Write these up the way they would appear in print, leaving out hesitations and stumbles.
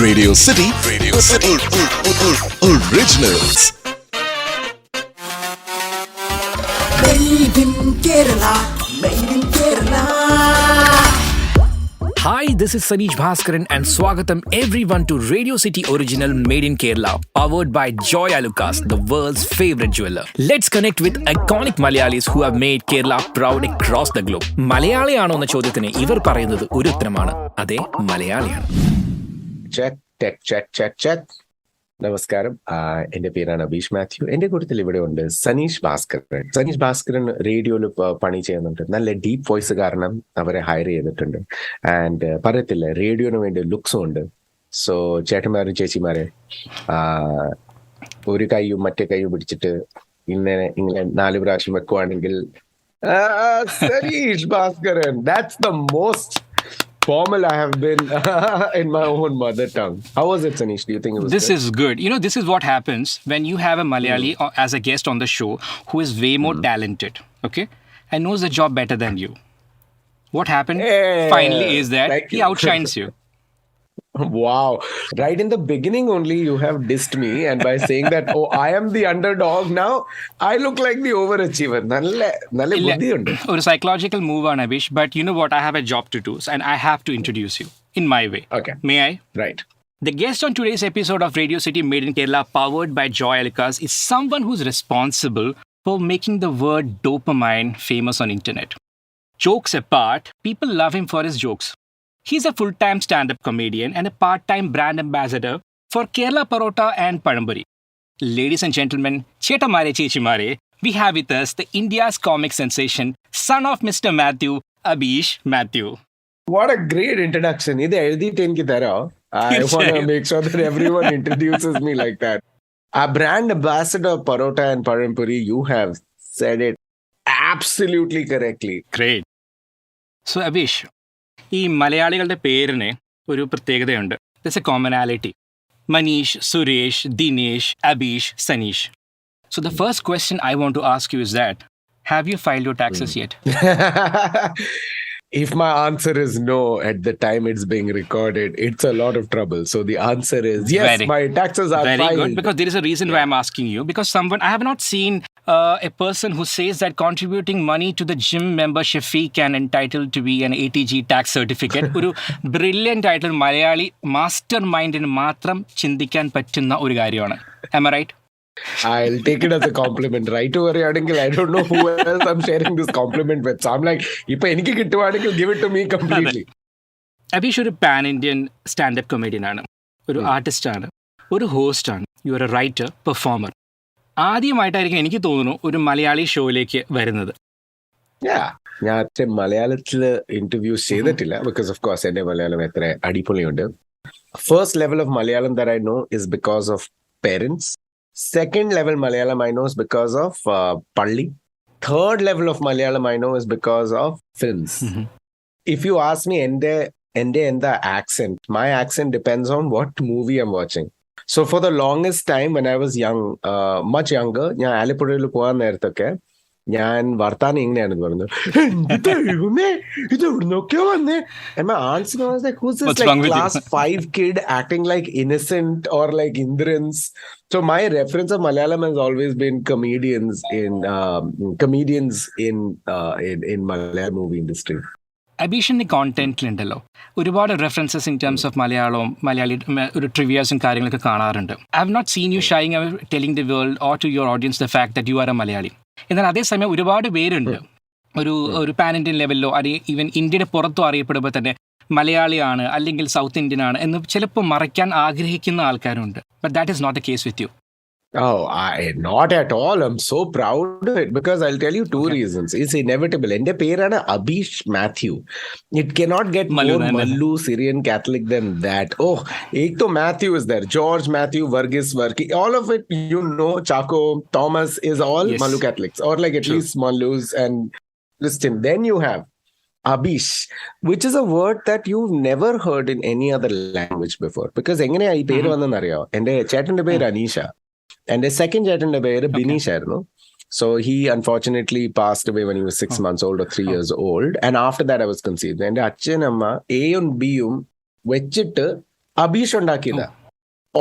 Radio City Originals. Made in Kerala. Hi, this is Sanish Bhaskaran and Swagatam everyone to Radio City Original Made in Kerala, powered by Joy Alucas, the world's favorite jeweler. Let's connect with iconic Malayalis who have made Kerala proud across the globe. Malayali ആണോ എന്ന ചോദ്യത്തിന് ഇവർ പറയുന്നത് ഒരു ഉത്തരമാണ്. അതെ, മലയാളിയാണ്. Check. നമസ്കാരം, എൻ്റെ പേരാണ് അബീഷ് മാത്യു. എൻ്റെ കൂട്ടത്തിൽ ഇവിടെ ഉണ്ട് സനീഷ് ഭാസ്കരൻ റേഡിയോയിൽ പണി ചെയ്യുന്നുണ്ട്. നല്ല ഡീപ്പ് വോയിസ് കാരണം അവരെ ഹയർ ചെയ്തിട്ടുണ്ട്. ആൻഡ് പറയത്തില്ല, റേഡിയോന് വേണ്ടി ലുക്സും ഉണ്ട്. സോ ചേട്ടന്മാരും ചേച്ചിമാരെ, ഒരു കൈയും മറ്റേ കൈയും പിടിച്ചിട്ട് ഇങ്ങനെ 4 പ്രാവശ്യം വെക്കുവാണെങ്കിൽ Saneesh Bhaskaran, that's the most formal I have been in my own mother tongue. How was it, Sanish? Do you think it was This good? is good. You know, this is what happens when you have a Malayali as a guest on the show who is way more talented, okay? And knows the job better than you. What happened finally is that he outshines you. Wow. Right in the beginning only you have dissed me, and by saying that, oh, I am the underdog, now I look like the overachiever. Nalle buddhi undu. Or psychological move on Abish, but you know what? I have a job to do and I have to introduce you in my way. Okay. May I? Right. The guest on today's episode of Radio City Made in Kerala, powered by Joy Alucas, is someone who's responsible for making the word dopamine famous on internet. Jokes apart, people love him for his jokes. He's a full-time stand-up comedian and a part-time brand ambassador for Kerala Porotta and Pazhampori. Ladies and gentlemen, Chetamare Chechimare, we have with us the India's comic sensation, Son of Mr Mathew, Abish Mathew. What a great introduction. Idu ezhudittu enki tara. I want to make sure that everyone introduces me like that. A brand ambassador of Parotta and Pazhampori, you have said it absolutely correctly. Great. So Abish, ഈ മലയാളികളുടെ പേരിന് ഒരു പ്രത്യേകതയുണ്ട്. There's a commonality. Manish, Suresh, Dinesh, Abish, Sanish. So the first question I want to ask you is that, have you filed your taxes yet? If my answer is no at the time it's being recorded, it's a lot of trouble. So the answer is yes, my taxes are very filed. Good, because there is a reason why I'm asking you. Because I have not seen a person who says that contributing money to the gym membership fee can entitle to be an ATG tax certificate. ഒരു brilliant ആയിട്ടുള്ള Malayali master മൈൻഡിന് മാത്രം ചിന്തിക്കാൻ പറ്റുന്ന ഒരു കാര്യമാണ്. Am I right? I'll take it as a compliment. Right over here, I don't know who else I'm sharing this compliment with. So I'm like, if എനിക്ക് കിട്ടുവാണെങ്കിൽ give it to me completely. Abeesh ഒരു pan Indian standup comedian ആണ്, ഒരു artist ആണ്, ഒരു host ആണ്, you are a writer, performer. ആദ്യമായിട്ടായിരിക്കും എനിക്ക് തോന്നുന്നു ഒരു മലയാളി ഷോയിലേക്ക് വരുന്നത്. ഞാൻ മലയാളത്തിൽ ഇന്റർവ്യൂസ് ചെയ്തിട്ടില്ല, ബിക്കോസ് ഓഫ് കോഴ്സ് എന്റെ മലയാളം എത്ര അടിപൊളിയുണ്ട്. First level of Malayalam that I know is because of parents. Second level Malayalam I know is because of Palli. Third level of Malayalam I know is because of films. If you ask me ende accent, my accent depends on what movie I'm watching. So for the longest time when I was young, much younger, ഞാൻ ആലപ്പുഴയിൽ പോകാൻ നേരത്തൊക്കെ ഞാൻ വർത്താനം ഇങ്ങനെയാണ് പറഞ്ഞത്, ഇതെവിടുന്നൊക്കെയോ വന്നേ. And my answer was like, who's this like class 5 kid acting like innocent or like Indrans? So my reference of Malayalam has always been comedians in Malayalam movie industry. അബീഷിന്റെ കോണ്ടന്റിലുണ്ടല്ലോ ഒരുപാട് references in terms of Malayali ഒരു ട്രിവിയാസും കാര്യങ്ങളൊക്കെ കാണാറുണ്ട്. I have not seen you shying away telling the world or to your audience the fact that you are a Malayali. എന്നാൽ അതേസമയം ഒരുപാട് പേരുണ്ട് ഒരു പാൻ ഇന്ത്യൻ ലെവലിലോ ഈവൻ ഇന്ത്യയുടെ പുറത്തോ അറിയപ്പെടുമ്പോൾ തന്നെ മലയാളിയാണ് അല്ലെങ്കിൽ സൗത്ത് ഇന്ത്യൻ ആണ് എന്ന് ചിലപ്പോൾ മറയ്ക്കാൻ ആഗ്രഹിക്കുന്ന ആൾക്കാരുണ്ട്. But that is not the case with you. Oh, not at all. I'm so proud of it because I'll tell you two reasons. It's inevitable. Ende perana Abish Mathew. It cannot get more Mallu Syrian Catholic than that. Oh, ek to Matthew is there. George, Matthew, Varghese, Varki. All of it, you know, Chaco, Thomas is all Mallu Catholics or like at least Mallus and Christian. Then you have Abish, which is a word that you've never heard in any other language before. Because engane ee peru vannanariyo. Ende chetante peru Anisha. And the second ചേട്ടന്റെ പേര് ബിനീഷ് ആയിരുന്നു. So he unfortunately passed away when he was 6 months old or 3 years old. And after that I was conceived. എൻ്റെ അച്ഛനമ്മ എയും ബിയും വെച്ചിട്ട് അബീഷ് ഉണ്ടാക്കിയതാ.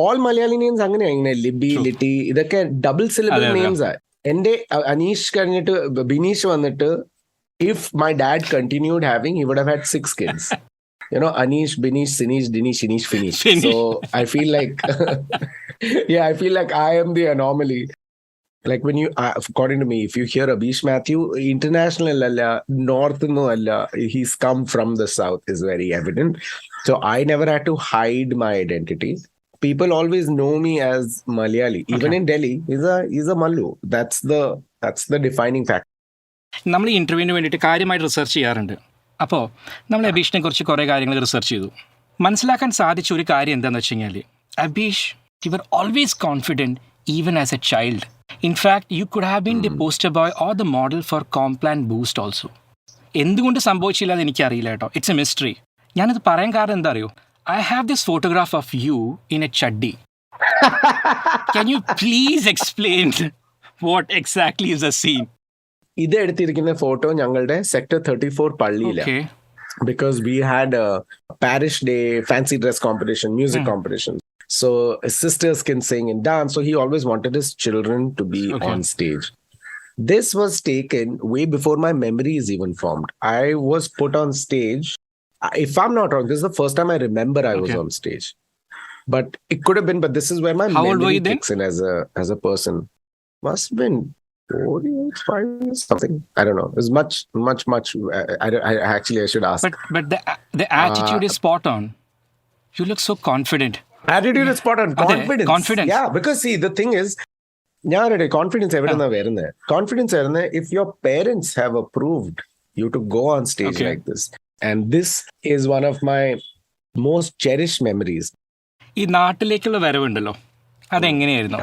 All Malayali names അങ്ങനെയാണ്. ലിബി, ലിറ്റി, ഇതൊക്കെ ഡബിൾ സിലബിൾ നെയിംസ്. എന്റെ അനീഷ് കഴിഞ്ഞിട്ട് ബിനീഷ് വന്നിട്ട്, if my dad continued having, he would have had 6 kids. Anish, Binish, Sinish, Dinish, Inish, Finish. So I feel like, I feel like I am the anomaly. Like when you, according to me, if you hear Abish Mathew, international alla, north no alla, he's come from the south is very evident. So I never had to hide my identity. People always know me as Malayali. Even in Delhi, he's a Mallu. That's the defining factor. നമ്മൾ ഈ ഇൻ്റർവ്യൂവിന് വേണ്ടിയിട്ട് കാര്യമായിട്ട് research ചെയ്യാറുണ്ട്. അപ്പോൾ നമ്മൾ അബീഷിനെ കുറിച്ച് കുറേ കാര്യങ്ങൾ റിസർച്ച് ചെയ്തു. മനസ്സിലാക്കാൻ സാധിച്ച ഒരു കാര്യം എന്താണെന്ന് വെച്ച് കഴിഞ്ഞാൽ, Abeesh, you were always confident even as a child. In fact you could have been the poster boy or the model for Complan Boost also. എന്തുകൊണ്ട് സംഭവിച്ചില്ല എന്ന് എനിക്കറിയില്ല കേട്ടോ. It's a mystery. ഞാനത് പറയാൻ കാരണം എന്താ അറിയോ? I have this photograph of you in a chaddi. Can you please explain what exactly is the scene? ഇത് എടുത്തിരിക്കുന്ന ഫോട്ടോ ഞങ്ങളുടെ സെക്ടർ 34 പള്ളിയിലാണ്. Because we had a parish day fancy dress competition, music competition. So sisters can sing and dance. So he always wanted his children to be on stage. This was taken way before my memory is even formed. I was put on stage. If I'm not wrong, this is the first time I remember I was on stage. But it could have been, but this is where my memory kicks in as a person. Must have been 4 years, 5 years, something. I don't know. It's much. I should ask. But the attitude is spot on. You look so confident. Attitude is spot on. Confidence. Yeah, because see, the thing is, confidence evidence varunne. Confidence varunne if your parents have approved you to go on stage like this. And this is one of my most cherished memories. ഈ നാട്ടിലേക്കുള്ള വരവുണ്ടല്ലോ, അതെങ്ങനെയായിരുന്നു?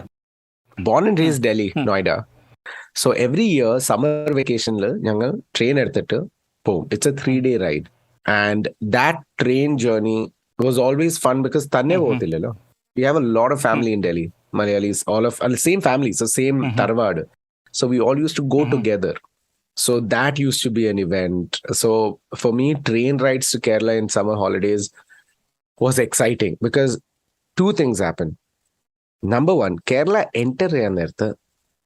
Born and raised Delhi, Noida. So every year summer vacation la ഞങ്ങൾ train എടുത്തിട്ട് പോകും. It's a 3-day ride. And that train journey was always fun because തന്നെ പോകത്തില്ലല്ലോ. We have a lot of family in Delhi. Malayalis, all of same family, so same Tarwad. So we all used to go together. So that used to be an event. So for me, train rides to Kerala in summer holidays was exciting because 2 things happen. Number 1, Kerala enter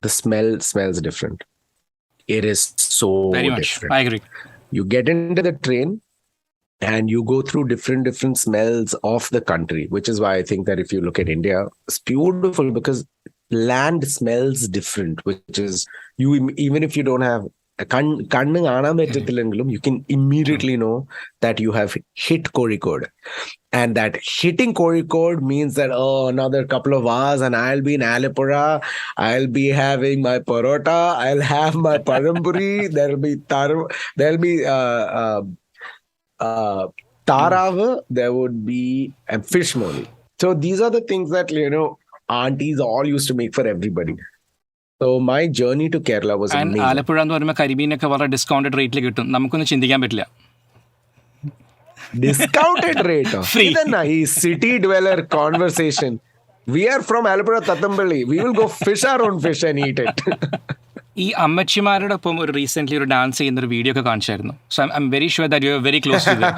the smell smells different. It is so very much different. I agree. You get into the train and you go through different smells of the country, which is why I think that if you look at India, it's beautiful because land smells different, which is you, even if you don't have കണ്ണ് കാണാൻ പറ്റത്തില്ലെങ്കിലും you can immediately know that you have hit Kozhikode. And that hitting Kozhikode means that, another couple of hours and I'll be in Alappuzha, I'll be having my Porotta, I'll have my Pazhampori, there'll be Tarav, there would be fish moli. So these are the things that, aunties all used to make for everybody. So my journey to Kerala was amazing. Alappuzha എന്ന് പറയുമ്പോൾ കരിമീനൊക്കെ വളരെ discounted റേറ്റിൽ കിട്ടും. നമുക്കൊന്നും ചിന്തിക്കാൻ പറ്റില്ല. Discounted rate? ഇതെന്നാ ഈ city dweller conversation? We are from Alappuzha Tatambally. We will go fish our own fish and eat it. ഈ അമ്മച്ചിമാരുടെ ഒപ്പം ഒരു റീസെന്റ് ഒരു ഡാൻസ് ചെയ്യുന്ന ഒരു വീഡിയോ ഒക്കെ കാണിച്ചായിരുന്നു. So I'm very sure that you are very close to them.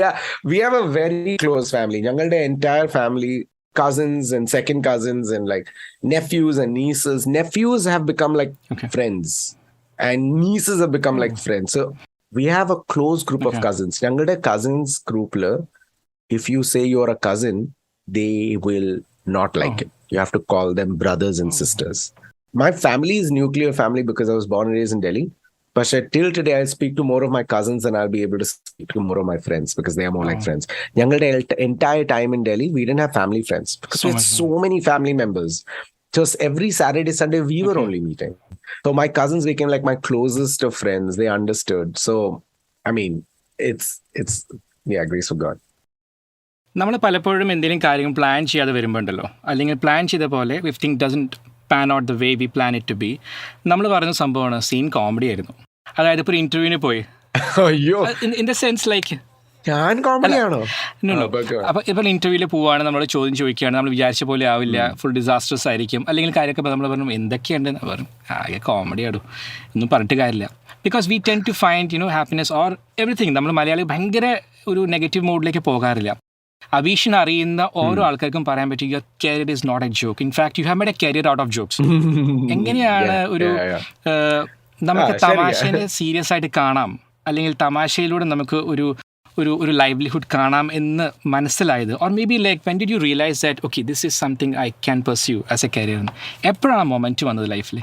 Yeah, we have a very close family. ഞങ്ങളുടെ entire family, cousins and second cousins and like nephews and nieces. Nephews have become like friends and nieces have become like friends. So we have a close group of cousins. Younger cousins group la, if you say you're a cousin, they will not like it. You have to call them brothers and sisters. My family is nuclear family because I was born and raised in Delhi. But till today, I'll speak to more of my cousins and I'll be able to speak to more of my friends because they are more like friends. Younger entire time in Delhi, we didn't have family friends because we had so many family members. Just every Saturday, Sunday, we were only meeting. So my cousins became like my closest of friends. They understood. So, I mean, it's grace of God. നമ്മൾ പലപ്പോഴും എന്തെങ്കിലും കാര്യങ്ങൾ plan ചെയ്യാതെ വരുമ്പോണ്ടല്ലോ, അല്ലെങ്കിൽ plan ചെയ്ത പോലെ if thing doesn't pan out the way we plan it to be, നമ്മൾ പറയുന്ന സംഭവമാണ് സീൻ കോമഡി ആയിരുന്നു. അതായത് ഇപ്പോൾ ഒരു ഇന്റർവ്യൂവിന് പോയി, ഇൻ ദ സെൻസ് ലൈക്ക് ഞാൻ കോമഡിയാണോ? അപ്പോൾ ഇപ്പോൾ ഇന്റർവ്യൂവിൽ പോവുകയാണ്, നമ്മൾ ചോദ്യം ചോദിക്കുകയാണ്, നമ്മൾ വിചാരിച്ച പോലെ ആവില്ല, ഫുൾ ഡിസാസ്റ്റേഴ്സ് ആയിരിക്കും, അല്ലെങ്കിൽ കാര്യമൊക്കെ നമ്മൾ പറഞ്ഞു എന്തൊക്കെയുണ്ടെന്ന് പറഞ്ഞു, ആകെ കോമഡി ആടും, ഒന്നും പറഞ്ഞിട്ട് കാര്യമില്ല. Because we tend to find happiness or everything. നമ്മൾ മലയാളി ഭയങ്കര ഒരു നെഗറ്റീവ് മോഡിലേക്ക് പോകാറില്ല. അബീഷിനെ അറിയുന്ന ഓരോ ആൾക്കാർക്കും പറയാൻ പറ്റും your career is not a joke. In fact you have made a career out of jokes. എങ്ങനെയാണ് ഒരു നമുക്ക് തമാശേനെ സീരിയസ് ആയിട്ട് കാണാം, അല്ലെങ്കിൽ തമാശയിലൂടെ നമുക്ക് ഒരു ഒരു ഒരു ലൈവ്ലിഹുഡ് കാണാം എന്ന് മനസ്സിലായത്? Or may be like when did you realise that okay this is something I can pursue as A career? എപ്പോഴാണ് ആ മൊമെന്റ് വന്നത് ലൈഫിൽ?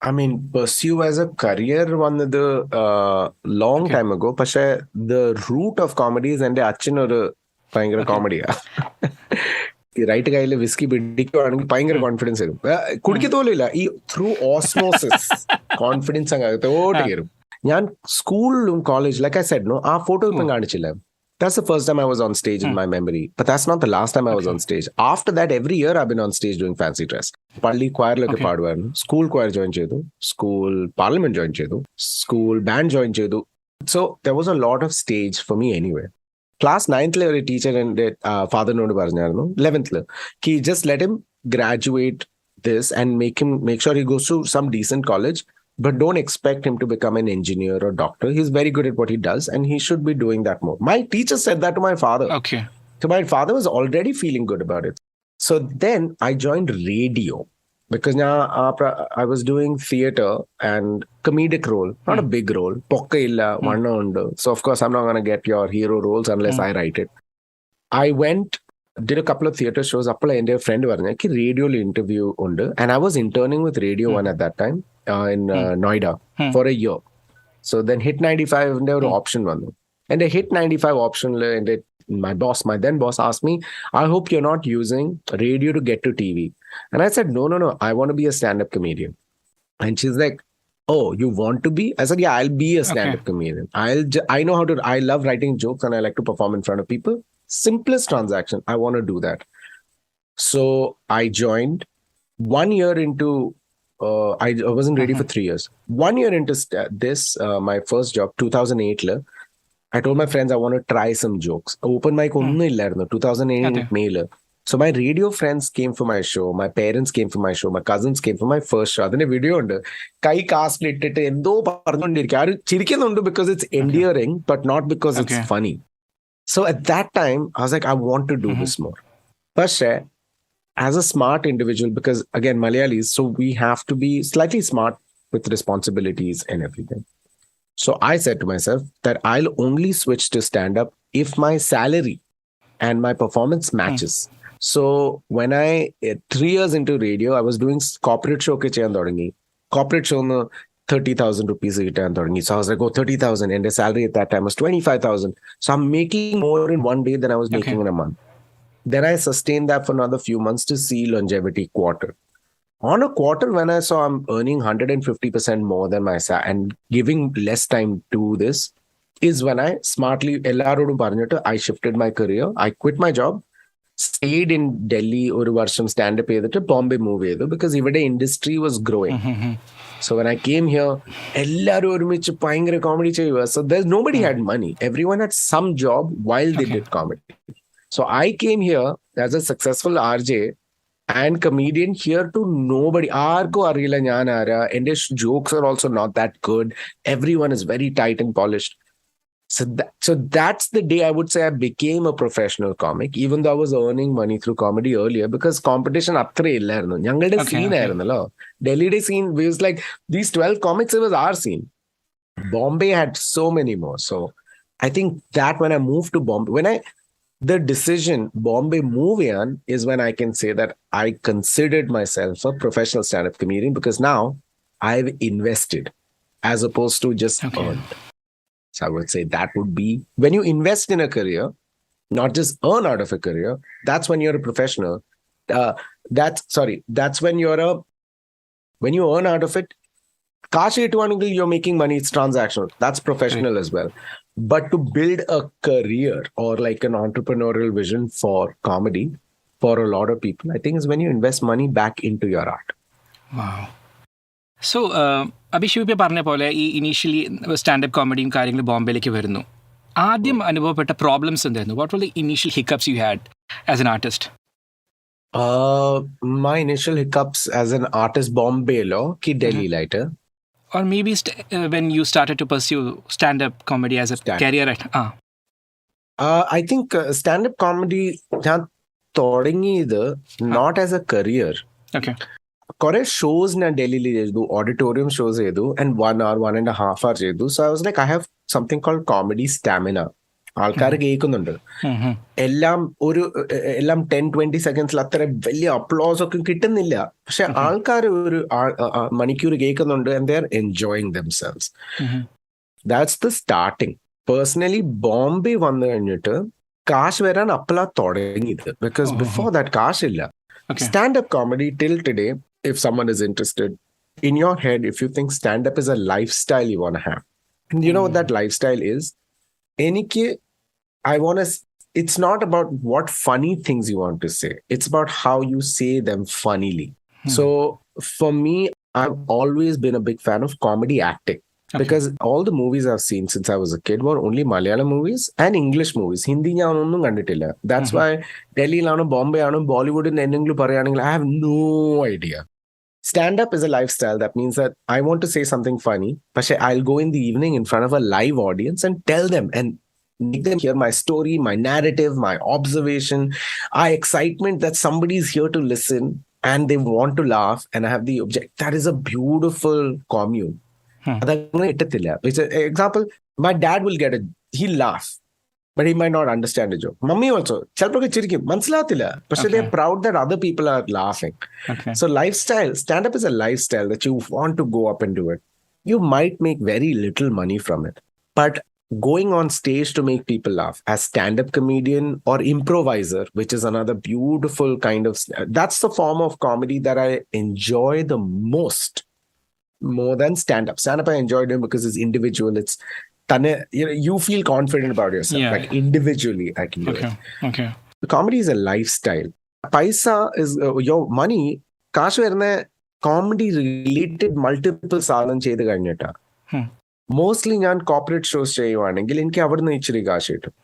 I mean, pursue as a career one the long time ago. പക്ഷേ the root of comedy is എൻ്റെ അച്ഛനൊരു ഭയങ്കര കോമഡിയാ. Right കയ്യിൽ whisky പിടിക്കുവാണെങ്കിൽ ഭയങ്കര കോൺഫിഡൻസ് വരും. കുടിക്കത്തോലില്ല, ഈ ത്രൂ ഓസ്മോസിസ് കോൺഫിഡൻസ് അങ്ങ് അകത്തോട്ട് കയറും. ഞാൻ സ്കൂളിലും college like I said no, ആ ഫോട്ടോ ഇപ്പം കാണിച്ചില്ല. That's the first time I was on stage in my memory. But that's not the last time I was on stage. After that, every year I've been on stage doing fancy dress. Palli choir like paadvarnu, school choir join chedu, school parliament join chedu, school band join chedu. So there was a lot of stage for me anyway. Class 9th le a teacher and father nodu parnarnu, 11th le ki just let him graduate this and make sure he goes to some decent college. But don't expect him to become an engineer or doctor. He's very good at what he does and he should be doing that more. My teacher said that to my father. Okay. So my father was already feeling good about it. So then I joined radio because now I was doing theater and comedic role, not a big role. Pokka illa, vanna undu. So of course I'm not going to get your hero roles unless I write it. I did a couple of theater shows. Appala ende friend varna ki radio le interview undu, and I was interning with Radio 1 at that time. In Noida for a year. So then Hit 95 and there was option one. And the Hit 95 option, and my then boss asked me, I hope you're not using radio to get to TV. And I said, no, I want to be a stand-up comedian. And she's like, oh, you want to be? I said, yeah, I'll be a stand-up comedian. I know how to, I love writing jokes and I like to perform in front of people. Simplest transaction. I want to do that. So I joined 1 year into I wasn't ready for 3 years. 1 year into this, my first job, 2008, I told my friends I want to try some jokes. Open mic onnu illarunnu 2008 May. So my radio friends came for my show, my parents came for my show, my cousins came for my first show. Adine video undu. Kai cast ittittu endo parnondirikku. Aru chirikkannundu because it's endearing, but not because it's funny. So at that time, I was like, I want to do this more. പക്ഷേ as a smart individual, because again, Malayalis, so we have to be slightly smart with responsibilities and everything. So I said to myself that I'll only switch to stand-up if my salary and my performance matches. So when 3 years into radio, I was doing corporate show ke cheyan thodangi. Corporate show no 30,000 rupees cheyan thodangi. So I was like, oh, 30,000, and the salary at that time was 25,000. So I'm making more in one day than I was making in a month. Then I sustained that for another few months to see longevity quarter. On a quarter, when I saw I'm earning 150% more than my salary and giving less time to this, is when I smartly, I shifted my career. I quit my job, stayed in Delhi, oru varsham stand-up edittu, Bombay move edu, because even the industry was growing. So when I came here, ellaru orumichu bhayangara comedy cheyyuva. So there's nobody had money. Everyone had some job while they did comedy. So I came here as a successful RJ and comedian here to nobody. Aarko ariyilla njan aara. And his jokes are also not that good. Everyone is very tight and polished. So that's the day I would say I became a professional comic, even though I was earning money through comedy earlier, because competition athre illarunnu. Njangalde scene aayirunallo. Delhi scene, we was like, these 12 comics, it was our scene. Bombay had so many more. So I think that when I moved to Bombay, the decision Bombay move in is when I can say that I considered myself a professional stand-up comedian, because now I've invested as opposed to just earned. So I would say that would be when you invest in a career, not just earn out of a career. That's when you're a professional. That's when when you earn out of it. You're making money. It's transactional. That's professional as well. But to build a career or like an entrepreneurial vision for comedy for a lot of people, I think is when you invest money back into your art. Wow. So, Abish പറഞ്ഞ പോലെ ഈ initially standup കോമഡിയും കാര്യങ്ങളും ബോംബെയിലേക്ക് വരുന്നു. ആദ്യം അനുഭവപ്പെട്ട problems എന്തായിരുന്നു? What were the initial hiccups you had as an artist? My initial hiccups as an artist, Bombay ki Delhi lighter. Or maybe when you started to pursue stand-up comedy as a career. I think stand-up comedy ഞാൻ തുടങ്ങിയത് not as a career. Okay. കുറെ shows ഞാൻ ഡൽഹിയിൽ ചെയ്തു, auditorium shows ചെയ്തു, and 1 hour 1.5 hour ചെയ്തു. So I was like I have something called comedy stamina. ആൾക്കാർ കേൾക്കുന്നുണ്ട്. എല്ലാം 10-20 seconds അത്ര വലിയ അപ്ലോസ് ഒക്കെ കിട്ടുന്നില്ല, പക്ഷെ ആൾക്കാർ ഒരു മണിക്കൂർ കേൾക്കുന്നുണ്ട് and they are enjoying themselves. That's the starting. Personally Bombay വന്നു കഴിഞ്ഞിട്ട് കാശ് വരാൻ അപ്പളാ തുടങ്ങിയത്, ബിക്കോസ് ബിഫോർ ദാറ്റ് കാശില്ല. Stand-up comedy till today, if someone is interested, in your head, if you think stand-up is a lifestyle you want to have, and you know what that lifestyle is, it's not about what funny things you want to say. It's about how you say them funnily. So for me, I've always been a big fan of comedy acting. Because all the movies I've seen since I was a kid were only Malayalam movies and English movies. Hindi ഞാനൊന്നും കണ്ടിട്ടില്ല. That's why ഡൽഹിയിലാണോ Bombay ആണോ ബോളിവുഡിൽ എന്തെങ്കിലും പറയുകയാണെങ്കിൽ I have no idea. Stand-up is a lifestyle. That means that I want to say something funny, but I'll go in the evening in front of a live audience and tell them and make them hear my story, my narrative, my observation, my excitement that somebody's here to listen and they want to laugh, and I have the object. That is a beautiful commune. അതങ്ങനെ കിട്ടത്തില്ല. Example, my dad will get he'll laugh, but he might not understand a joke. Mummy also ചിലപ്പോൾ ചിരിക്കും, മനസ്സിലാകത്തില്ല, പക്ഷെ they are proud that other people are laughing. So lifestyle, stand up is a lifestyle that you want to go up and do it. You might make very little money from it, but going on stage to make people laugh as stand-up comedian or improviser, which is another beautiful kind of, that's the form of comedy that I enjoy the most, more than stand-up. Stand-up I enjoy doing because it's individual. It's you feel confident about yourself. Like individually I can do it. Okay. The comedy is a lifestyle. Paisa is your money. Kash varna comedy related multiple സാധനം ചെയ്ത് കഴിഞ്ഞിട്ടാ. Mostly ഞാൻ corporate shows ചെയ്യുവാണെങ്കിൽ എനിക്ക് അവിടുന്ന് ഇച്ചിരി കാശ് കിട്ടും.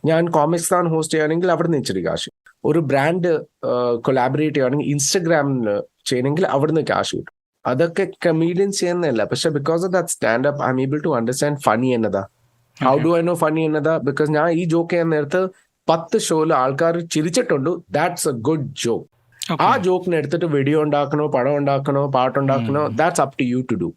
ഞാൻ കോമിക്സ് താൻ ഹോസ്റ്റ് ചെയ്യുകയാണെങ്കിൽ അവിടുന്ന് ഇച്ചിരി കാശ്. ഒരു ബ്രാൻഡ് കൊളാബറേറ്റ് ചെയ്യുകയാണെങ്കിൽ ഇൻസ്റ്റഗ്രാമിൽ ചെയ്യണമെങ്കിൽ അവിടുന്ന് കാശ് കിട്ടും. അതൊക്കെ കമീഡിയൻസ് ചെയ്യുന്നതല്ല, പക്ഷെ because of that standup I am able to understand funny എന്നതാ. How do I know funny എന്നതാ? ബിക്കോസ് ഞാൻ ഈ ജോക്ക് ചെയ്യാൻ നേരത്ത് 10 ഷോയിൽ ആൾക്കാർ ചിരിച്ചിട്ടുണ്ട്. That's a good joke. ആ ജോക്കിനെ എടുത്തിട്ട് വീഡിയോ ഉണ്ടാക്കണോ, പടം ഉണ്ടാക്കണോ, പാട്ടുണ്ടാക്കണോ, that's up to you to do.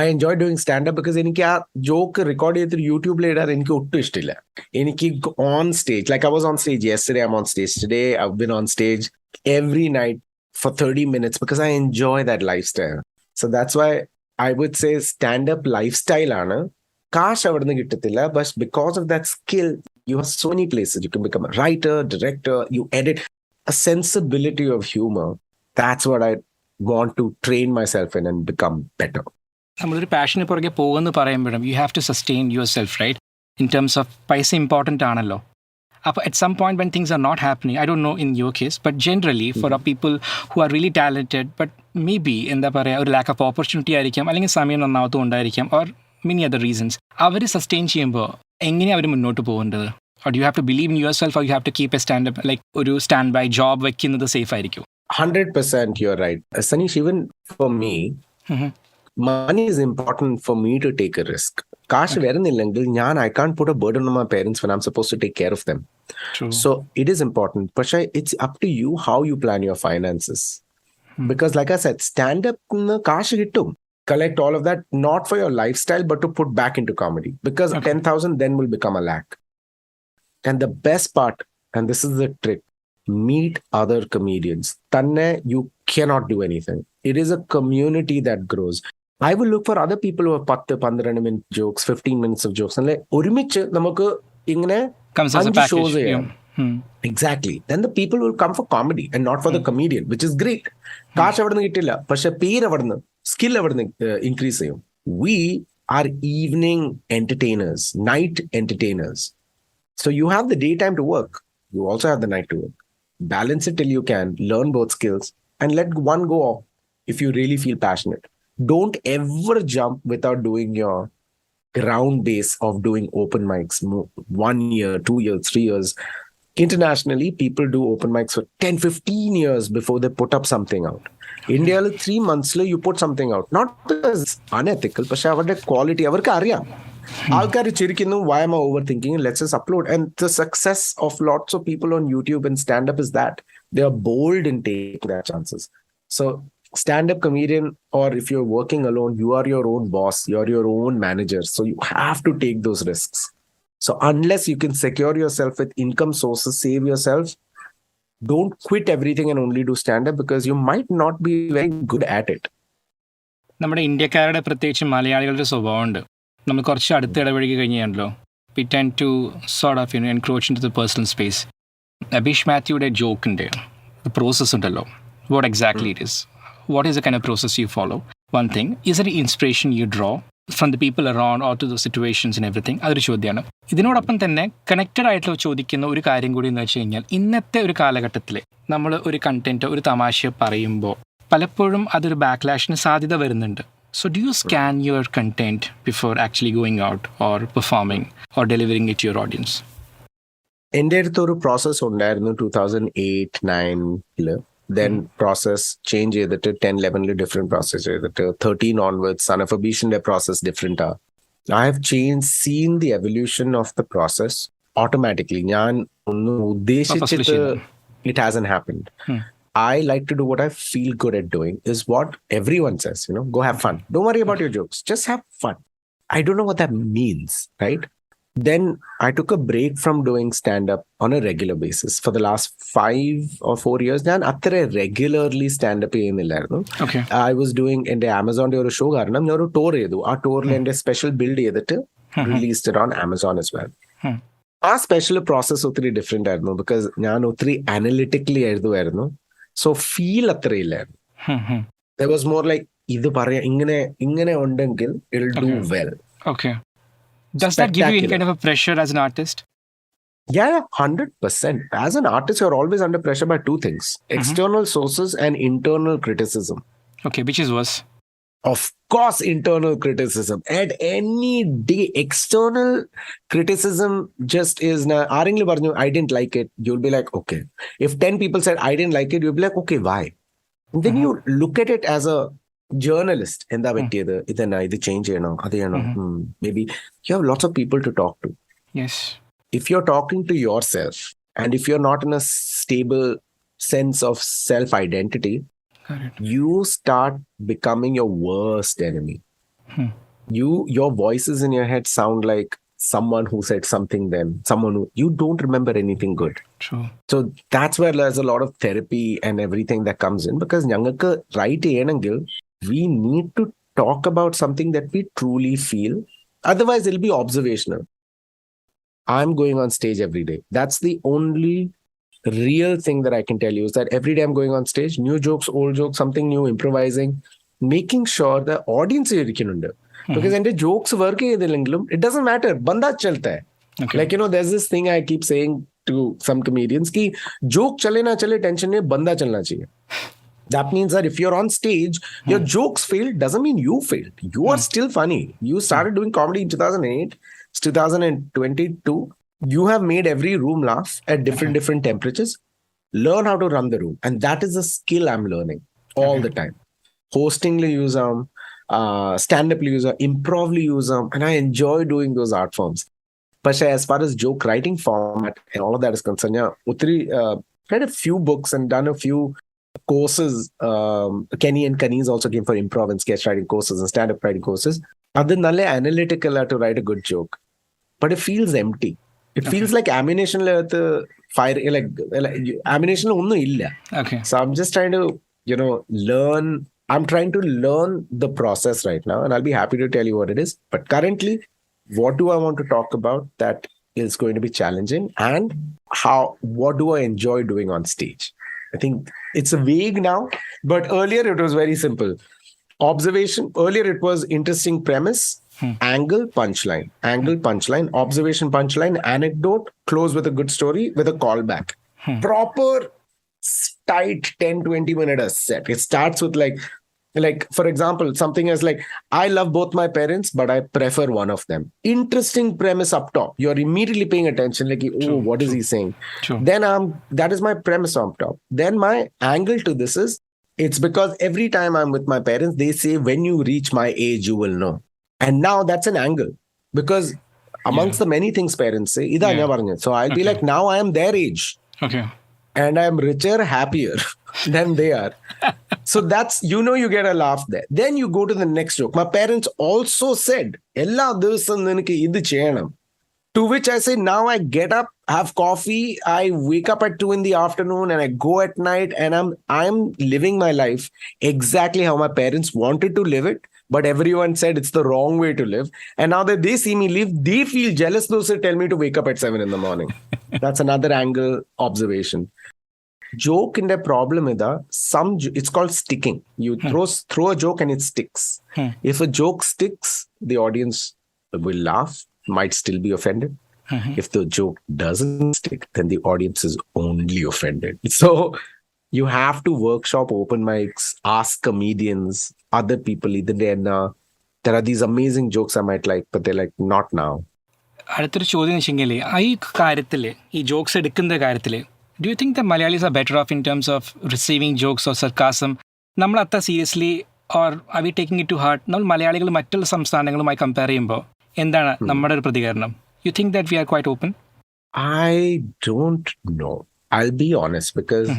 I enjoy doing standup because എനിക്ക് ആ ജോക്ക് റെക്കോർഡ് ചെയ്തിട്ട് യൂട്യൂബിൽ ഇടാൻ എനിക്ക് ഒട്ടും ഇഷ്ടമില്ല. എനിക്ക് on stage, like I was on stage yesterday, I am on stage today, I have been on stage every night for 30 minutes because I enjoy that lifestyle. So that's why I would say stand-up lifestyle ആണ്. കാശ് അവിടുന്ന് കിട്ടത്തില്ല, but because of that skill, you have so many places. You can become a writer, director, you edit. A sensibility of humor. That's what I want to train myself in and become better. നമ്മളൊരു പാഷന് പുറകെ പോകുമെന്ന് പറയുമ്പോഴും you have to sustain yourself, right? In terms of പൈസ important ആണല്ലോ. അപ്പോൾ at some point when things are not happening, I don't know in your case, but generally for people who are really talented, but maybe എന്താ പറയുക, ഒരു lack of opportunity ആയിരിക്കാം, അല്ലെങ്കിൽ സമയം നന്നാവത്തും ഉണ്ടായിരിക്കാം, or many other reasons, അവർ sustain ചെയ്യുമ്പോൾ എങ്ങനെയാണ് അവർ മുന്നോട്ട് പോകേണ്ടത്? Or do you have to believe in yourself, or you have to keep a stand-up, like ഒരു സ്റ്റാൻഡ് ബൈ ജോബ് വെക്കുന്നത് സേഫ് ആയിരിക്കും? 100% you're right. Sanish, even for me, money is important for me to take a risk. Cash വരുന്നില്ലെങ്കിൽ ഞാൻ I can't put a burden on my parents when I'm supposed to take care of them. True. So it is important. But it's up to you how you plan your finances. Because like I said, stand-up cash hittum. Collect all of that, not for your lifestyle, but to put back into comedy. Because 10,000 then will become a lakh. And the best part, and this is the trick, meet other comedians. Tanne, you cannot do anything. It is a community that grows. I will look for other people who have 10-12 minute jokes, 15 minutes of jokes. And ഒരുമിച്ച് നമുക്ക് ഇങ്ങനെ comes as a package. Exactly. Then the people will come for comedy and not for the comedian, which is great. കാശ് അവിടുന്ന് കിട്ടില്ല, പക്ഷെ പേര് അവിടുന്ന്, skill അവിടുന്ന് ഇൻക്രീസ് ചെയ്യും. We are evening entertainers, night entertainers. So you have the daytime to work. You also have the night to work. Balance it till you can, learn both skills, and let one go off if you really feel passionate. Don't ever jump without doing your ground base of doing open mics. 1 year, 2 years, 3 years. Internationally, people do open mics for 10-15 years before they put up something out. India, 3 months you put something out. Not because it's unethical, but the quality, avarku ariyam. Alkar chirikinu, why am I overthinking? Let's just upload. And the success of lots of people on YouTube and stand-up is that they are bold in taking their chances. So stand-up comedian, or if you're working alone, you are your own boss, you're your own manager. So you have to take those risks. So unless you can secure yourself with income sources, save yourself, don't quit everything and only do stand-up, because you might not be very good at it. നമ്മുടെ ഇന്ത്യക്കാരുടെ പ്രത്യേകിച്ച് മലയാളികളുടെ സ്വഭാവമുണ്ട്. നമ്മൾ കുറച്ച് അടുത്ത് ഇടപഴകി കഴിഞ്ഞാണല്ലോ, we tend to sort of encroach into the personal space. Abeesh മാത്യുയുടെ ജോക്കിൻ്റെ പ്രോസസ്സ് ഉണ്ടല്ലോ, what exactly it is, what is the kind of process you follow? One thing, is there an inspiration you draw from the people around or to the situations and everything? അതൊരു ചോദ്യമാണ്. ഇതിനോടൊപ്പം തന്നെ connected ആയിട്ടുള്ള ചോദിക്കുന്ന ഒരു കാര്യം കൂടി എന്ന് വെച്ച് കഴിഞ്ഞാൽ, ഇന്നത്തെ ഒരു കാലഘട്ടത്തിൽ നമ്മൾ ഒരു കണ്ടന്റ്, ഒരു തമാശ പറയുമ്പോൾ പലപ്പോഴും അതൊരു ബാക്ക്ലാഷിന് സാധ്യത വരുന്നുണ്ട്. So do you scan your content before actually going out or performing or delivering it to your audience? എൻ്റെ അടുത്ത് ഒരു പ്രോസസ് ഉണ്ടായിരുന്നു 2008-9 then process change ചെയ്തിട്ട് 10-11 different process ചെയ്തിട്ട് 13 onwards Son of Abishന്റെ process different ആ. I have seen the evolution of the process automatically. ഞാൻ ഒന്നും ഉദ്ദേശിച്ചിട്ട് it hasn't happened. I like to do what I feel good at doing, is what everyone says, go have fun. Don't worry about your jokes. Just have fun. I don't know what that means, right? Then I took a break from doing stand-up on a regular basis. For the last 5 or 4 years, ഞാൻ അത്ര regularly stand-up ചെയ്യുന്നില്ലായിരുന്നു. Okay. I was doing എൻ്റെ ആമസോണിന്റെ ഒരു show കാരണം ഞാൻ ഒരു tour ചെയ്തു. ആ ടൂറിൽ എൻ്റെ സ്പെഷ്യൽ ബിൽഡ് ചെയ്തിട്ട് released it on Amazon as well. ആ സ്പെഷ്യൽ പ്രോസസ് ഒത്തിരി ഡിഫറെന്റ് ആയിരുന്നു, ബിക്കോസ് ഞാൻ ഒത്തിരി അനലിറ്റിക്കലി എഴുതുമായിരുന്നു. സോ ഫീൽ അത്രയില്ലായിരുന്നു. There was more like ഇത് പറയാ ഇങ്ങനെ ഉണ്ടെങ്കിൽ it'll do well. Okay. Does that give you any kind of a pressure as an artist? Yeah, 100%. As an artist, you're always under pressure by two things: external sources and internal criticism. Okay, which is worse? Of course, internal criticism. At any day, external criticism just is ആരെങ്കിലും പറഞ്ഞു I didn't like it, you'll be like, okay. If 10 people said I didn't like it, you'll be like, okay, why? And then you look at it as a journalist. എന്താ പറ്റിയത്, ഇതെന്നാ, ഇത് change ചെയ്യണോ, അത് ചെയ്യണോ, maybe you have lots of people to talk to. Yes. If you're talking to yourself and if you're not in a stable sense of self-identity, you start becoming your worst enemy. Your voices in your head sound like someone who said something then, someone who you don't remember anything good. True. So that's where there's a lot of therapy and everything that comes in, because ഞങ്ങൾക്ക് write ചെയ്യണമെങ്കിൽ we need to talk about something that we truly feel. Otherwise it'll be observational. I'm going on stage every day. That's the only real thing that I can tell you, is that every day I'm going on stage, new jokes, old jokes, something new, improvising, making sure the audience irikkunnundu. Because ende jokes work cheyidillengilum it doesn't matter, banda chalta hai. Okay. Like there's this thing I keep saying to some comedians ki joke chale na chale, tension nahi, banda chalna chahiye. That means that if you're on stage, your jokes failed doesn't mean you failed. You are still funny. You started doing comedy in 2008. It's 2022. You have made every room laugh at different temperatures. Learn how to run the room. And that is a skill I'm learning all the time. Hosting le use stand-up le use improv le use and I enjoy doing those art forms. But as far as joke writing format and all of that is concerned, read a few books and done a few courses. Kenny and Kaneez also came for improv and sketch writing courses and stand-up writing courses. Adu nalle analytical to write a good joke. But it feels empty. It feels like ammunition fire, like ammunition onnu illa. Okay. So I'm just trying to, learn. I'm trying to learn the process right now, and I'll be happy to tell you what it is. But currently, what do I want to talk about that is going to be challenging, and what do I enjoy doing on stage? I think it's vague now, but earlier it was very simple. Observation. Earlier it was interesting premise, angle, punchline, observation, punchline, anecdote, close with a good story with a callback. Proper tight 10-20 minute set. It starts with like for example, something as like, I love both my parents, but I prefer one of them. Interesting premise up top. You're immediately paying attention, like, what is he saying? True. Then that is my premise up top. Then my angle to this is, it's because every time I'm with my parents, they say, when you reach my age, you will know. And now that's an angle. Because amongst the many things parents say, idha anya parnja. So I'll be like, now I am their age. Okay. And I am richer, happier than they are. So that's, you get a laugh there. Then you go to the next joke. My parents also said, ella divasam ninakku idu cheyanam. To which I say, now I get up, have coffee, I wake up at 2 in the afternoon and I go at night, and I'm living my life exactly how my parents wanted to live it, but everyone said it's the wrong way to live. And now that they see me live, they feel jealous, those who tell me to wake up at 7 in the morning. That's another angle observation. Joke in the problem is it's called sticking. You throw a joke and it sticks. If a joke sticks, the audience will laugh, might still be offended. If the joke doesn't stick, then the audience is only offended. So you have to workshop open mics, ask comedians, other people. There are these amazing jokes I might like, but they're like, not now. അടുത്തൊരു ചോദ്യം വെച്ചെങ്കിൽ ഈ കാര്യത്തിൽ, ഈ jokes എടുക്കുന്ന കാര്യത്തിൽ, do you think the Malayalis are better off in terms of receiving jokes or sarcasm? നമ്മൾ അത്ര seriously, or are we taking it to heart? നമ്മൾ മലയാളികൾ മറ്റുള്ള സംസ്ഥാനങ്ങളുമായി കമ്പയർ ചെയ്യുമ്പോൾ എന്താണ് നമ്മുടെ ഒരു പ്രതികരണം? You think that we are quite open? I don't know. I'll be honest, because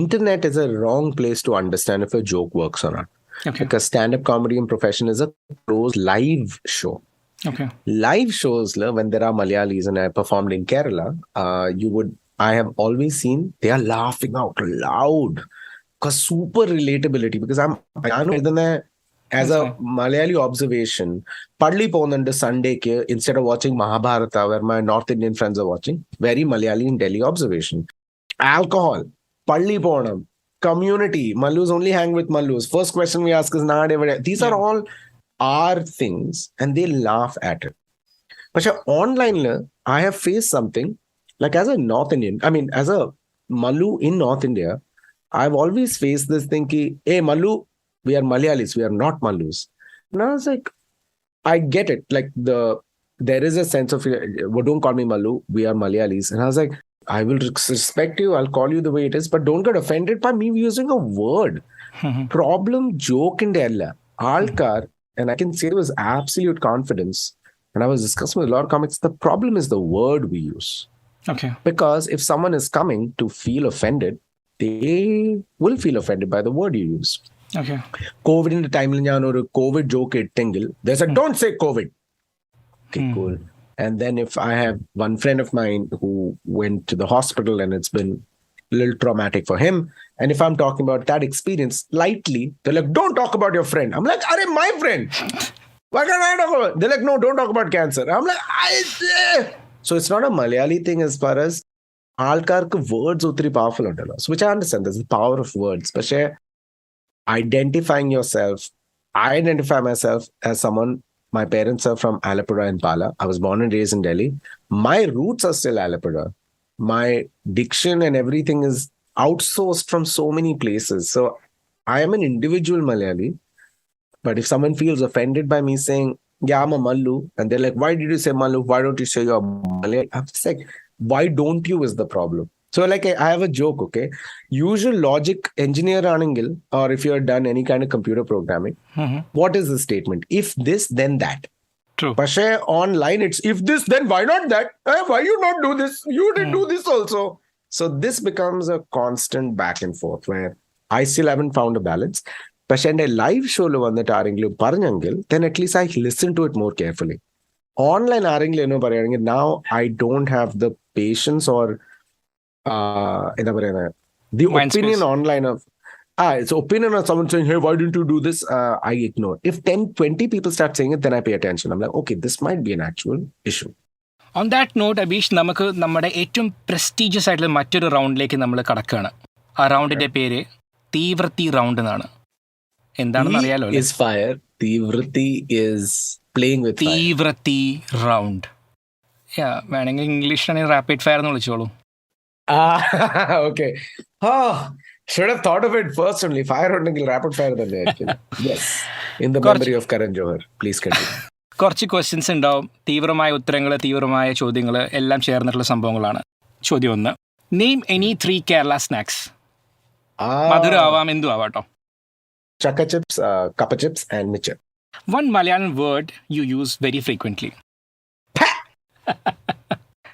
internet is a wrong place to understand if a joke works or not. Okay. Because stand-up comedy and profession is a closed live show. Okay. Live shows, when there are Malayalis, and I performed in Kerala, I have always seen they are laughing out loud because super relatability. Because as a Malayali observation, Padli Ponand Sunday instead of watching Mahabharata, where my North Indian friends are watching, very Malayali in Delhi observation. Alcohol, Padli Ponam, community, Mallus only hang with Mallus. First question we ask is Naad. These are all our things, and they laugh at it. But online, I have faced something like, as a North Indian, as a Mallu in North India, I've always faced this thing ki, hey Mallu, we are Malayalis, we are not Mallus. And I was like, I get it. Like there is a sense of, well, don't call me Mallu, we are Malayalis. And I was like, I will respect you, I'll call you the way it is, but don't get offended by me using a word. Problem joke in Della. Alkar, and I can say it was absolute confidence. And I was discussing with a lot of comics, the problem is the word we use. Okay. Because if someone is coming to feel offended, they will feel offended by the word you use. Okay. COVID in the time, COVID joke they said, don't say COVID. Okay, cool. And then if I have one friend of mine who went to the hospital and it's been a little traumatic for him, and if I'm talking about that experience lightly, they're like, don't talk about your friend. I'm like, are my friend? Why can't I talk about it? They're like, no, don't talk about cancer. I'm like, so it's not a Malayali thing as far as Alkarku words utri powerful untalo. So which I understand, there's the power of words. But identifying yourself, I identify myself as someone, my parents are from Alapura and Pala. I was born and raised in Delhi. My roots are still Alapura. My diction and everything is outsourced from so many places. So I am an individual Malayali. But if someone feels offended by me saying, yeah, I'm a Mallu, and they're like, why did you say Mallu? Why don't you say you're Malayali? I'm just like, why don't you is the problem. So like, I have a joke, okay? Usual logic engineer anengil, or if you have done any kind of computer programming, what is the statement? If this, then that. True. But online, it's if this, then why not that? Why you not do this? You did do this also. So this becomes a constant back and forth where I still haven't found a balance. But in a live show, then at least I listen to it more carefully. Online, now I don't have the patience or the opinion online of, it's opinion of someone saying, hey, why didn't you do this? I ignore. If 10-20 people start saying it, then I pay attention. I'm like, okay, this might be an actual issue. On that note, Abish, നമുക്ക് നമ്മുടെ ഏറ്റവും prestigious ആയിട്ടുള്ള മറ്റൊരു റൗണ്ടിലേക്ക് നമ്മൾ കടക്കുകയാണ്. ആ റൗണ്ടിന്റെ പേര് തീവ്രത്തി round എന്നാണ്. എന്താണെന്ന് അറിയാലോ? Is fire. Tivrati is playing with fire. തീവ്രത്തി റൗണ്ട്. വേണമെങ്കിൽ ഇംഗ്ലീഷിലാണെങ്കിൽ റാപ്പിഡ് ഫയർ എന്ന് വിളിച്ചോളൂ. Okay. Should have thought of it first only. Fire ഉണ്ടെങ്കിൽ rapid fire തന്നെ ആയിരിക്കും. Yes. In the memory of Karan Johar. Please continue. കുറച്ച് ക്വസ്റ്റ്യൻസ് ഉണ്ടാവും. തീവ്രമായ ഉത്തരങ്ങൾ, തീവ്രമായ ചോദ്യങ്ങൾ എല്ലാം ചേർന്നിട്ടുള്ള സംഭവങ്ങളാണ്. ചോദ്യം 1. Name any 3 Kerala snacks. മധുരം ആവാം, എന്തും ആവാട്ടോ. Chakka chips, kappa chips and mixture. One Malayalam word you use very frequently.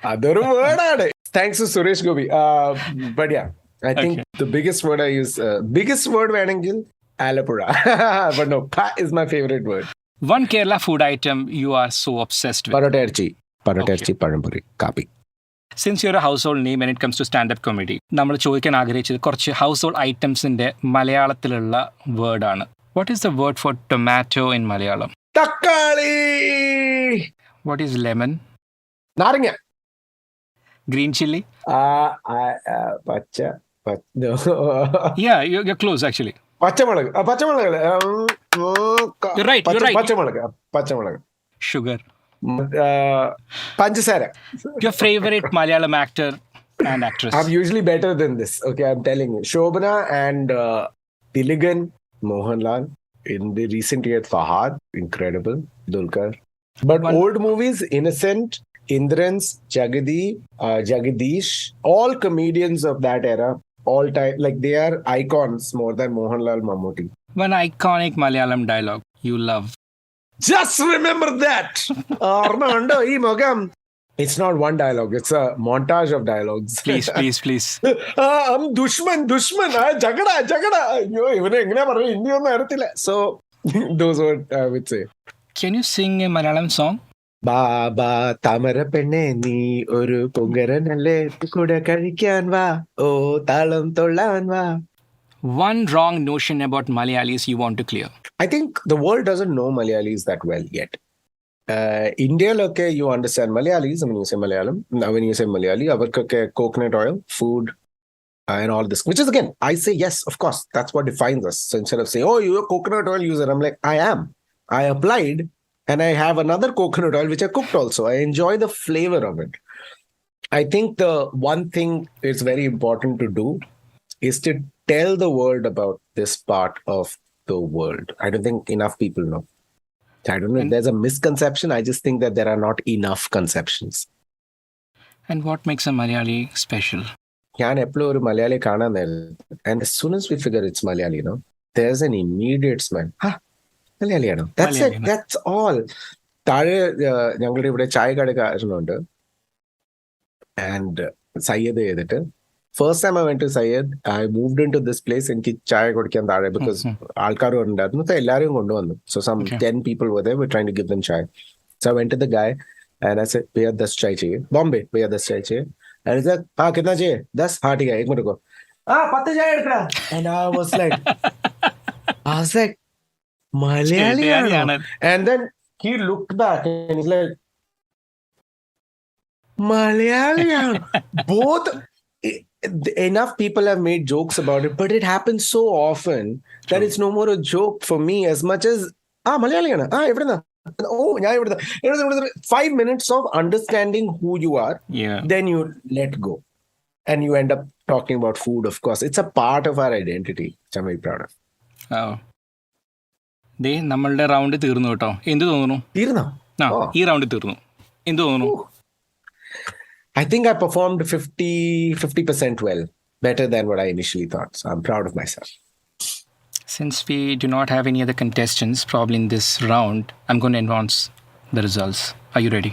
Adoru word. Thanks to Suresh Gopi. But yeah, I think the biggest word I use, biggest word Vanangil, Alapura. But no, pa is my favorite word. One Kerala food item you are so obsessed with. Parotta erchi, Pazhampori, kapi. Since you're a household name when it comes to stand-up comedy, നമ്മൾ ചോദിക്കാൻ ആഗ്രഹിച്ചത് കുറച്ച് household items-ന്റെ മലയാളത്തിലുള്ള വേർഡാണ്. What is the word for tomato in Malayalam? Takkali! What is lemon? Naranga. Green chili? Pacha. No. Yeah, you're close actually. Pachamalaga. You're right. Pachamalaga. Sugar. Panchasara. Your favorite Malayalam actor and actress? I'm usually better than this. Okay, I'm telling you. Shobana and Tiligan, Mohanlal. In the recent years, Fahad, incredible. Dulkar. But old movies, Innocent, Indrans, Jagadish, all comedians of that era, all time, like they are icons more than Mohanlal, Mammootty. One iconic Malayalam dialogue you love. Just remember that. Armando, it's not one dialogue, it's a montage of dialogues. Please. I'm dushman. Jagada. So, those were, I would say. Can you sing a Malayalam song? Baba tamara penne nee oru pongaranalle kuda kazhikkan va o thalam tollan va. One wrong notion about Malayalis you want to clear. I think the world doesn't know Malayalis that well yet. India, okay, you understand Malayalis when you say Malayalam. When you say Malayali, avarkake coconut oil, food, and all this. Which is again, I say yes, of course. That's what defines us. So instead of saying, "Oh, you're a coconut oil user," I'm like, I am. I applied, and I have another coconut oil which I cooked also. I enjoy the flavor of it. I think the one thing is very important to do is to tell the world about this part of the world. I don't think enough people know. I don't know if there's a misconception. I just think that there are not enough conceptions. And what makes a Malayali special? And as soon as we figure it's Malayali, there's an immediate smell. Malayali. That's Malayali, it. That's all. ഞങ്ങളുടെ ഇവിടെ ചായ കടക്കാരുന്നുണ്ട്. And Sayyid first time I went to Sayyid, I moved into this place എനിക്ക് ചായ കുടിക്കാൻ താഴെ because ആൾക്കാർ ഉണ്ടായിരുന്നു. So എല്ലാവരും കൊണ്ടുവന്നു. So some 10 people were there. We're trying to give them chai. So I went to the guy and I said, भैया 10 चाय चाहिए. Bombay, भैया 10 चाय चाहिए. And he said, हाँ कितना चाहिए? 10. हाँ ठीक है, 1 मिनट को. 10 चाय എടുക്കടാ. And I was like, Malayali. And then he looked back and he's like, Malayali. Both. Enough people have made jokes about it, but it happens so often that it's no more a joke for me as much as Malayali. Oh, 5 minutes of understanding who you are. Yeah. Then you let go, and you end up talking about food. Of course, it's a part of our identity, which I'm very proud of. Oh. നമ്മളുടെ round തീർന്നു കേട്ടോ. എന്ത് തോന്നുന്നു? ഈ round തീർന്നു. എന്ത് തോന്നുന്നു? I think I performed 50% well, better than what I initially thought. So I'm proud of myself. Since we do not have any other contestants probably in this round, I'm going to announce the results. Are you ready?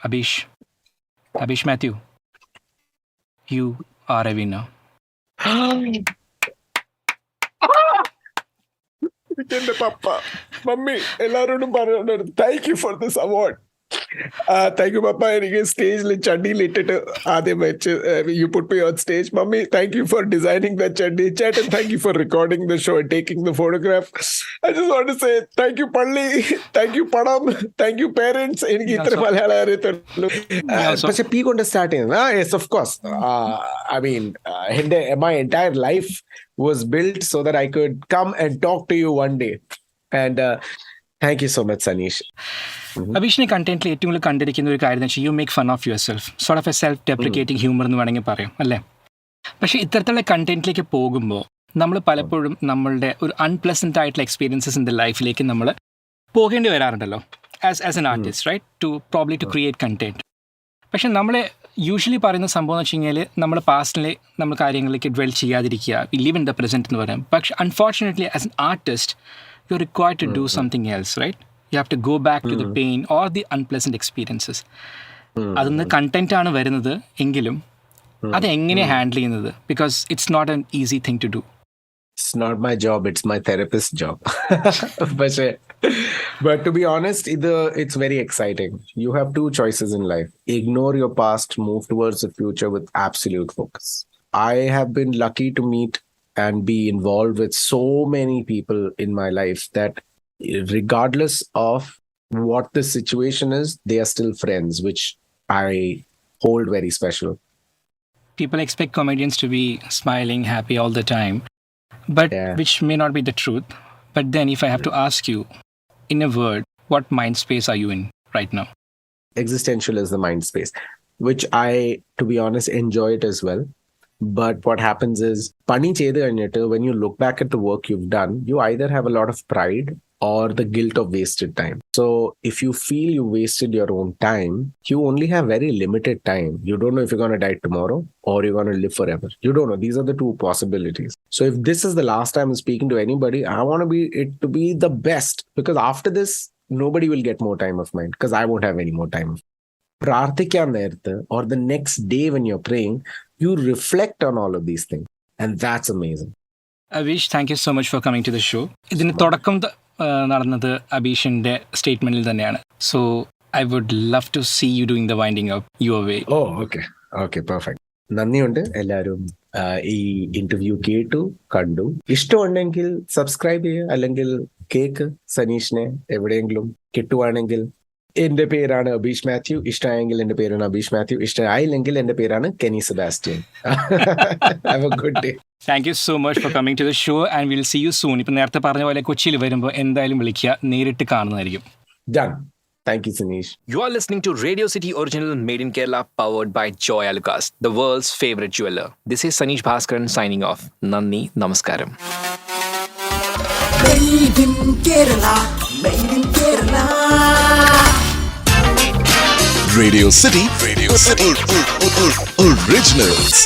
Abish Mathew, you are a winner. Papa, Mummy, thank you for this award. Thank you, Papa. Stage chaddi lit you put me on stage. Mummy, thank you for designing that chaddi chat, and thank you for recording the show and taking the photograph. I just want to say thank you, Palli. Thank you, Padam. Thank you, parents. Yes, of course. I mean, my entire life was built so that I could come and talk to you one day. And thank you so much, Sanish. അബീഷിനെ കണ്ടന്റിൽ ഏറ്റവും കൂടുതൽ കണ്ടിരിക്കുന്ന ഒരു കാര്യം എന്ന് വെച്ചാൽ you make fun of yourself, sort of a self deprecating humour എന്ന് വേണമെങ്കിൽ പറയാം അല്ലേ. പക്ഷേ ഇത്തരത്തിലുള്ള കണ്ടന്റിലേക്ക് പോകുമ്പോൾ നമ്മൾ പലപ്പോഴും നമ്മളുടെ ഒരു അൺപ്ലസന്റ് ആയിട്ടുള്ള എക്സ്പീരിയൻസസിൻ്റെ ലൈഫിലേക്ക് നമ്മൾ പോകേണ്ടി വരാറുണ്ടല്ലോ as an artist, right, to probably to create content. പക്ഷെ നമ്മളെ യൂഷ്വലി പറയുന്ന സംഭവം എന്ന് വെച്ച് കഴിഞ്ഞാൽ നമ്മൾ പാസ്റ്റിലെ നമ്മൾ കാര്യങ്ങളിലേക്ക് ഡ്വെൽ ചെയ്യാതിരിക്കുക, we live in the present എന്ന് പറയാം. പക്ഷെ unfortunately as an artist you are required to do something else, right? You have to go back to the pain or the unpleasant experiences. അതിന്ന് കണ്ടൻറ്റാണ് വരുന്നത് എങ്കിലും അത് എങ്ങനെ ഹാൻഡിൽ ചെയ്യുന്നത്? Because it's not an easy thing to do. It's not my job, it's my therapist's job. But to be honest, it's very exciting. You have two choices in life. Ignore your past, move towards the future with absolute focus. I have been lucky to meet and be involved with so many people in my life that regardless of what the situation is, they are still friends, which I hold very special. People expect comedians to be smiling, happy all the time. But which may not be the truth. But then if I have to ask you, in a word, what mind space are you in right now? Existential is the mind space, which I, to be honest, enjoy it as well. But what happens is, pani chedu annittu, when you look back at the work you've done, you either have a lot of pride or the guilt of wasted time. So if you feel you wasted your own time, you only have very limited time. You don't know if you're going to die tomorrow or you're going to live forever. You don't know. These are the two possibilities. So if this is the last time I'm speaking to anybody, I want it to be the best, because after this, nobody will get more time of mine because I won't have any more time. Prarthikyan nerthu, or the next day when you're praying, you reflect on all of these things. And that's amazing. Abish, thank you so much for coming to the show. ഇതിന് തുടക്കം നടന്നത് അബീഷിന്റെ സ്റ്റേറ്റ്മെന്റിൽ തന്നെയാണ്. So I would love to see you doing the winding up your way. Okay perfect. നന്ദിയുണ്ട് എല്ലാവരും ഈ interview കേട്ടു കണ്ടു. ഇഷ്ടമുണ്ടെങ്കിൽ സബ്സ്ക്രൈബ് ചെയ്യുക, അല്ലെങ്കിൽ കേക്ക് സനീഷിനെ എവിടെയെങ്കിലും കിട്ടുവാണെങ്കിൽ. എന്റെ പേരാണ് അബീഷ് മാത്യു. ഇഷ്ടമായെങ്കിൽ എന്റെ പേരാണ് അബീഷ് മാത്യു. ഇഷ്ടമായില്ലെങ്കിൽ എന്റെ പേരാണ് Kenny Sebastian. Have A good day. Thank you so much for coming to the show and we'll see you soon. ഇപ്പം നേരത്തെ പറഞ്ഞ പോലെ കൊച്ചിയിൽ വരുമ്പോൾ എന്തായാലും വിളിക്കുക, നേരിട്ട് കാണുന്നതായിരിക്കും. Done. Thank you, Sanish. You are listening to Radio City Original Made in Kerala powered by Joy Alucas, the world's favorite jeweler. This is Sanish Bhaskaran signing off. Nandi, namaskaram. Made in Kerala, made in Kerala. Radio City Originals.